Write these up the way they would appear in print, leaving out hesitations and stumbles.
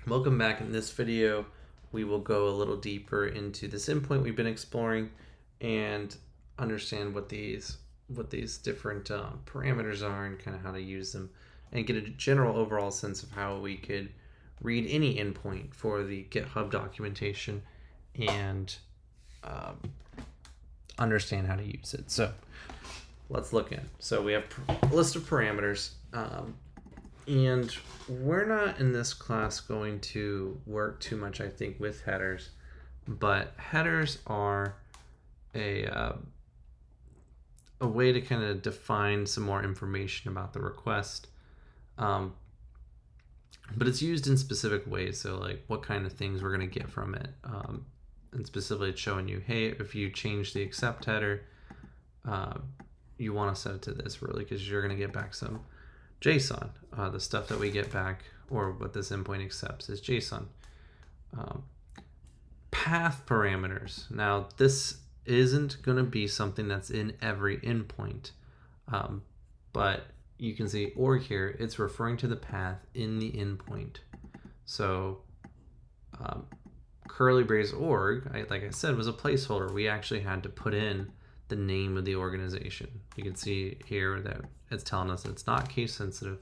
Welcome back. In this video, we will go a little deeper into this endpoint we've been exploring and understand what these different parameters are and kind of how to use them, and get a general overall sense of how we could read any endpoint for the GitHub documentation and understand how to use it. So let's look in. So we have a list of parameters. And we're not in this class going to work too much, I think, with headers, but headers are a way to kind of define some more information about the request. But it's used in specific ways. So like what kind of things we're going to get from it. And specifically it's showing you, hey, if you change the accept header, you want to set it to this really, because you're going to get back some JSON. The stuff that we get back, or what this endpoint accepts, is JSON. Path parameters. Now, this isn't going to be something that's in every endpoint, but you can see org here, it's referring to the path in the endpoint. So curly brace org, like I said, was a placeholder. We actually had to put in the name of the organization. You can see here that it's telling us it's not case sensitive.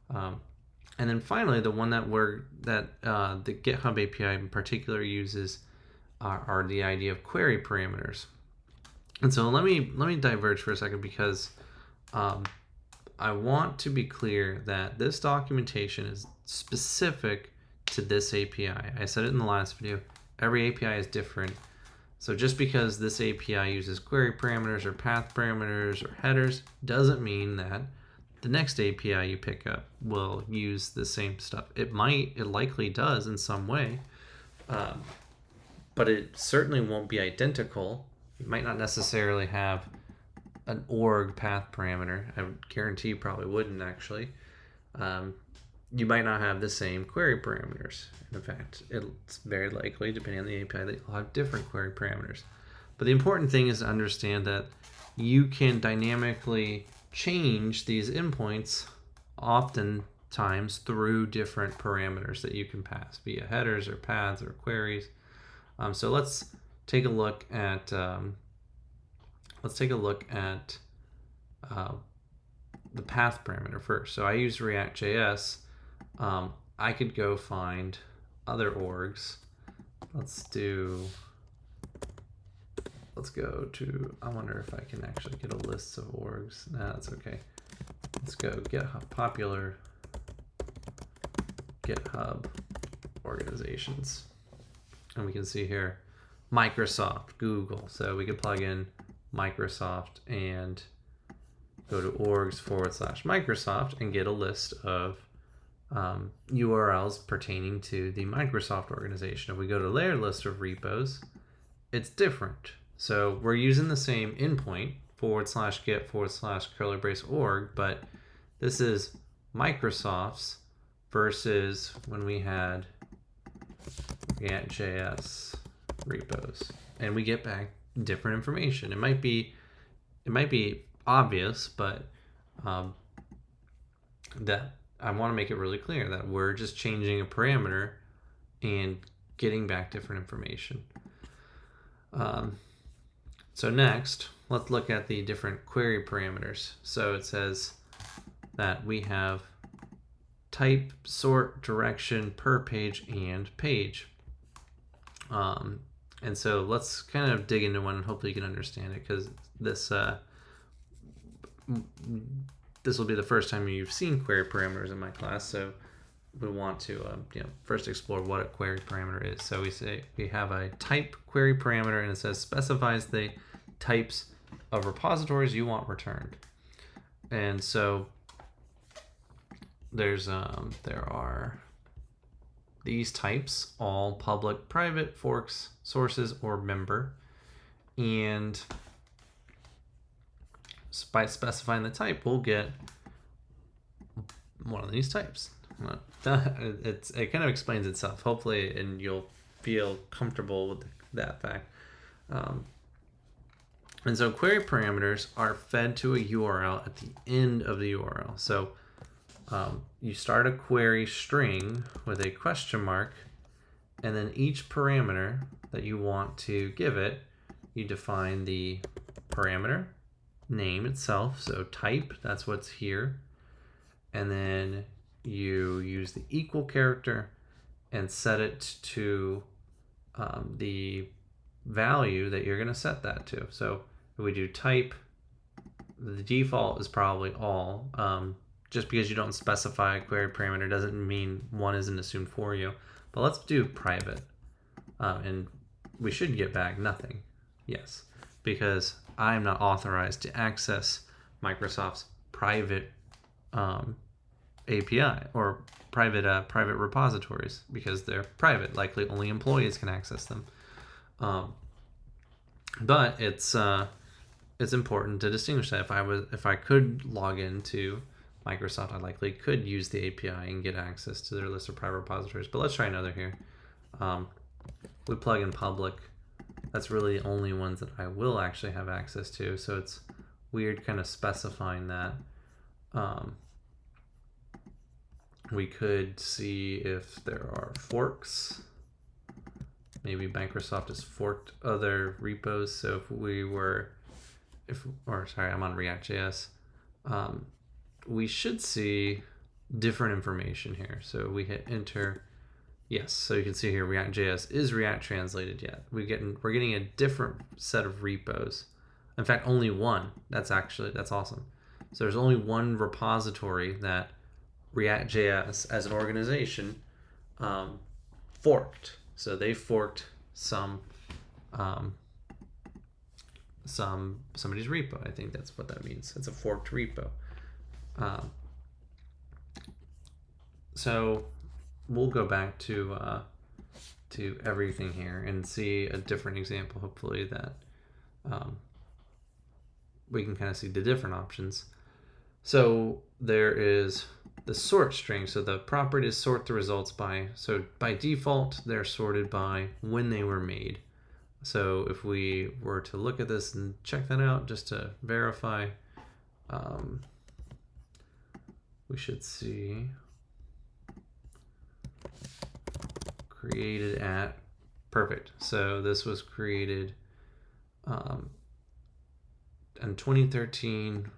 And then finally, the one that the GitHub API in particular uses are the idea of query parameters. And so let me diverge for a second, because I want to be clear that this documentation is specific to this API. I said it in the last video. Every API is different. So just because this API uses query parameters or path parameters or headers doesn't mean that the next API you pick up will use the same stuff. It likely does in some way, but it certainly won't be identical. You might not necessarily have an org path parameter. I would guarantee you probably wouldn't actually. You might not have the same query parameters. In fact, it's very likely, depending on the API, that you'll have different query parameters. But the important thing is to understand that you can dynamically change these endpoints oftentimes through different parameters that you can pass via headers or paths or queries. So let's take a look at the path parameter first. So I use React.js. I could go find other orgs. Let's go to, I wonder if I can actually get a list of orgs. Nah, that's okay. Let's go GitHub, popular GitHub organizations. And we can see here, Microsoft, Google. So we could plug in Microsoft and go to orgs/Microsoft and get a list of URLs pertaining to the Microsoft organization. If we go to their list of repos, it's different. So we're using the same endpoint /git/curly brace org, but this is Microsoft's versus when we had React.js repos, and we get back different information. It might be obvious, but that I want to make it really clear that we're just changing a parameter and getting back different information. So next, let's look at the different query parameters. So it says that we have type, sort, direction, per page, and page. And so let's kind of dig into one and hopefully you can understand it, because this will be the first time you've seen query parameters in my class. So we want to first explore what a query parameter is. So we have a type query parameter, and it says specifies the types of repositories you want returned. And so there are these types, all public, private, forks, sources, or member. And by specifying the type, we'll get one of these types. It kind of explains itself, hopefully, and you'll feel comfortable with that fact. And so query parameters are fed to a URL at the end of the URL. So you start a query string with a question mark, and then each parameter that you want to give it, you define the parameter name itself, so type, that's what's here, and then you use the equal character and set it to the value that you're going to set that to. So if we do type, the default is probably all. Just because you don't specify a query parameter doesn't mean one isn't assumed for you. But let's do private. And we should get back nothing. Yes, because I'm not authorized to access Microsoft's private API or private repositories because they're private. Likely only employees can access them. But it's important to distinguish that if I could log into Microsoft, I likely could use the API and get access to their list of private repositories. But let's try another here. We plug in public. That's really the only ones that I will actually have access to. So it's weird kind of specifying that. We could see if there are forks. Maybe Microsoft has forked other repos. So if we were, I'm on React.js. We should see different information here. So we hit enter. Yes, so you can see here React.js is React translated yet. We're getting a different set of repos. In fact, only one. That's awesome. So there's only one repository that React.js as an organization forked. So they forked somebody's repo. I think that's what that means. It's a forked repo. So we'll go back to everything here and see a different example, hopefully, that we can kind of see the different options. So there is the sort string. So the property is sort the results by, so by default, they're sorted by when they were made. So if we were to look at this and check that out just to verify, we should see created at, perfect. So this was created in 2013,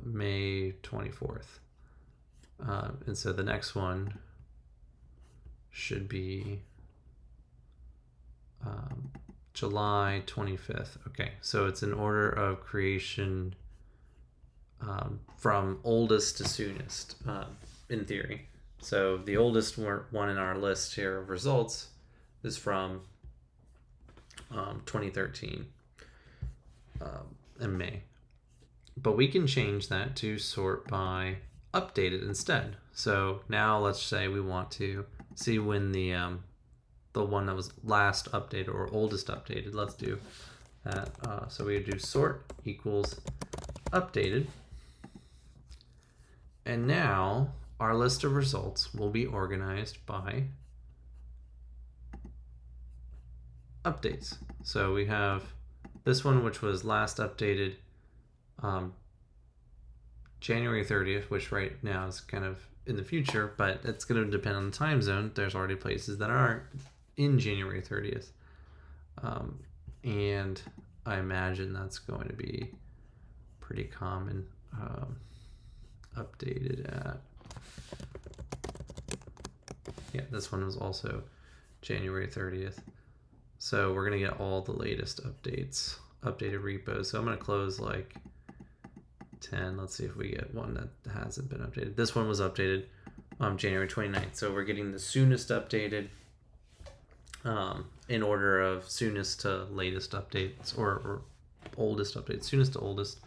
May 24th. And so the next one should be July 25th. Okay, so it's in order of creation from oldest to soonest, in theory. So the oldest one in our list here of results is from 2013 in May. But we can change that to sort by updated instead. So now let's say we want to see when the one that was last updated or oldest updated. Let's do that. So we would do sort equals updated. And now our list of results will be organized by updates. So we have this one, which was last updated January 30th, which right now is kind of in the future, but it's going to depend on the time zone. There's already places that aren't in January 30th. And I imagine that's going to be pretty common. Updated at, yeah, this one was also January 30th. So we're going to get all the latest updates, updated repos. So I'm going to close like 10. Let's see if we get one that hasn't been updated. This one was updated on January 29th. So we're getting the soonest updated in order of soonest to latest updates, or oldest updates, soonest to oldest.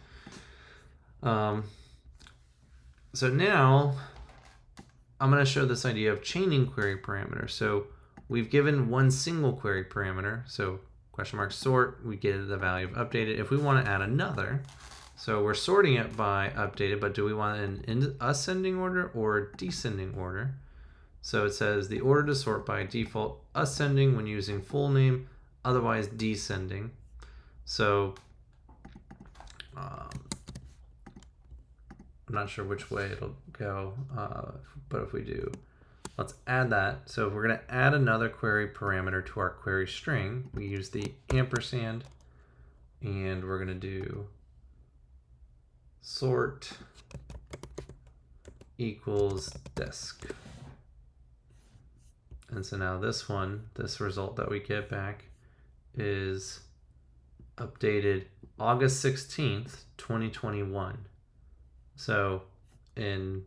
So now I'm going to show this idea of chaining query parameters. So we've given one single query parameter. So question mark sort, we get the value of updated. If we want to add another, so we're sorting it by updated, but do we want it in ascending order or descending order? So it says the order to sort by default ascending when using full name, otherwise descending. So I'm not sure which way it'll go, but if we do, let's add that. So if we're going to add another query parameter to our query string, we use the ampersand, and we're going to do sort equals disk. And so now this result that we get back is updated August 16th, 2021. So in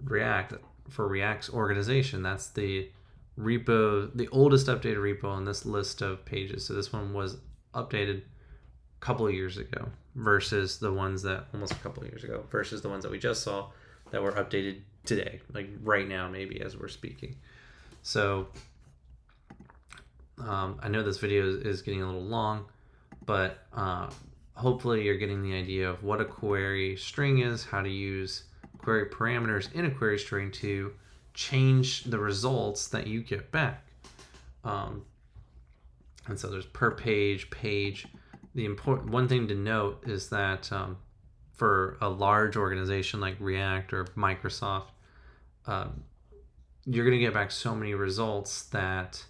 React, for React's organization, that's the repo, the oldest updated repo on this list of pages. So this one was updated a couple of years ago versus the ones that, almost a couple of years ago, versus the ones that we just saw that were updated today, like right now, maybe as we're speaking. So I know this video is getting a little long, but hopefully you're getting the idea of what a query string is, how to use query parameters in a query string to change the results that you get back. And so there's per page, page. The important one thing to note is that for a large organization like React or Microsoft, you're going to get back so many results that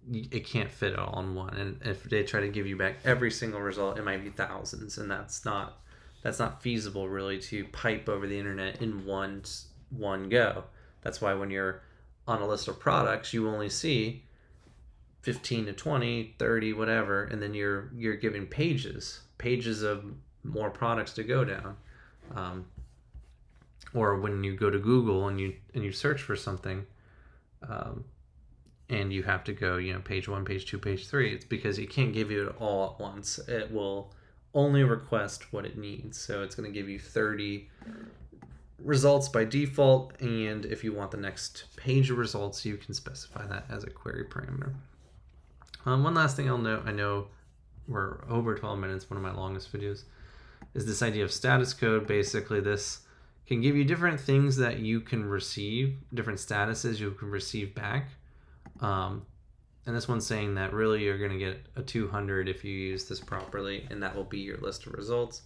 it can't fit it all in one. And if they try to give you back every single result, it might be thousands, and that's not feasible really to pipe over the internet in one go. That's why when you're on a list of products, you only see 15 to 20, 30, whatever, and then you're given pages of more products to go down. Or when you go to Google and you search for something, and you have to go, page 1, page 2, page 3, it's because it can't give you it all at once. It will only request what it needs. So it's going to give you 30 results by default, and if you want the next page of results, you can specify that as a query parameter. One last thing I'll note, I know we're over 12 minutes, one of my longest videos, is this idea of status code. Basically, this can give you different things that you can receive, different statuses you can receive back. And this one's saying that really you're going to get a 200 if you use this properly, and that will be your list of results.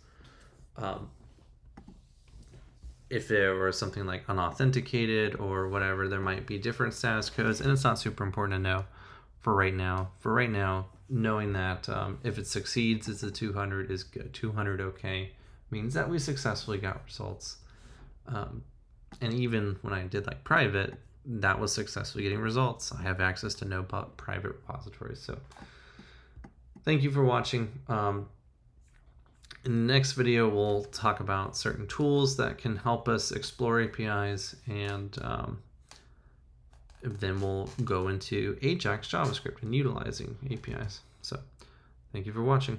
If there was something like unauthenticated or whatever, there might be different status codes, and it's not super important to know for right now. For right now, knowing that if it succeeds, it's a 200 is good. 200 okay means that we successfully got results. And even when I did like private, that was successfully getting results. I have access to no private repositories. So thank you for watching. In the next video, we'll talk about certain tools that can help us explore APIs, and then we'll go into Ajax JavaScript and utilizing APIs. So thank you for watching.